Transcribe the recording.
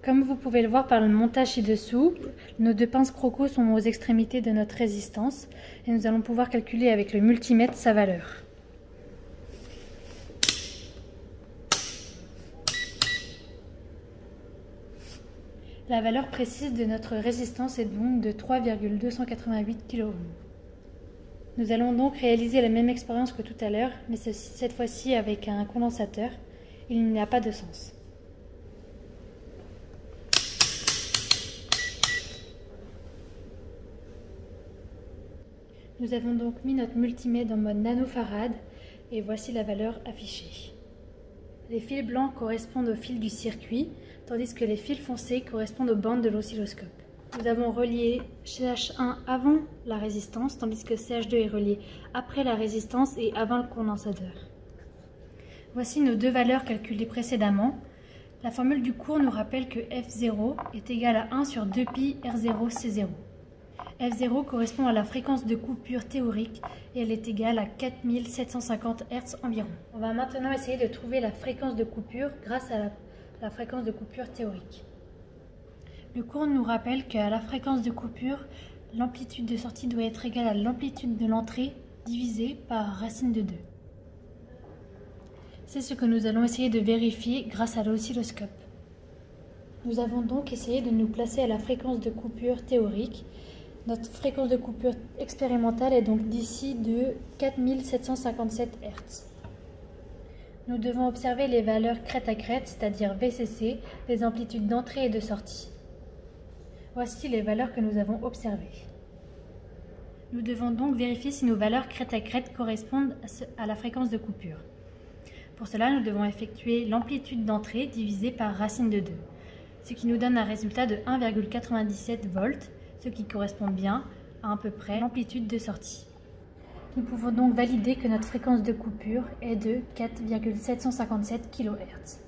Comme vous pouvez le voir par le montage ci-dessous, nos deux pinces croco sont aux extrémités de notre résistance et nous allons pouvoir calculer avec le multimètre sa valeur. La valeur précise de notre résistance est donc de 3,288 kΩ. Nous allons donc réaliser la même expérience que tout à l'heure, mais cette fois-ci avec un condensateur. Il n'y a pas de sens. Nous avons donc mis notre multimètre en mode nanofarad et voici la valeur affichée. Les fils blancs correspondent aux fils du circuit, tandis que les fils foncés correspondent aux bandes de l'oscilloscope. Nous avons relié CH1 avant la résistance, tandis que CH2 est relié après la résistance et avant le condensateur. Voici nos deux valeurs calculées précédemment. La formule du cours nous rappelle que F0 est égal à 1 sur 2pi R0C0. F0 correspond à la fréquence de coupure théorique et elle est égale à 4750 Hz environ. On va maintenant essayer de trouver la fréquence de coupure grâce à la fréquence de coupure théorique. Le cours nous rappelle qu'à la fréquence de coupure, l'amplitude de sortie doit être égale à l'amplitude de l'entrée divisée par racine de 2. C'est ce que nous allons essayer de vérifier grâce à l'oscilloscope. Nous avons donc essayé de nous placer à la fréquence de coupure théorique. Notre fréquence de coupure expérimentale est donc d'ici de 4757 Hz. Nous devons observer les valeurs crête à crête, c'est-à-dire VCC, des amplitudes d'entrée et de sortie. Voici les valeurs que nous avons observées. Nous devons donc vérifier si nos valeurs crête à crête correspondent à la fréquence de coupure. Pour cela, nous devons effectuer l'amplitude d'entrée divisée par racine de 2, ce qui nous donne un résultat de 1,97 volts, ce qui correspond bien à peu près l'amplitude de sortie. Nous pouvons donc valider que notre fréquence de coupure est de 4,757 kHz.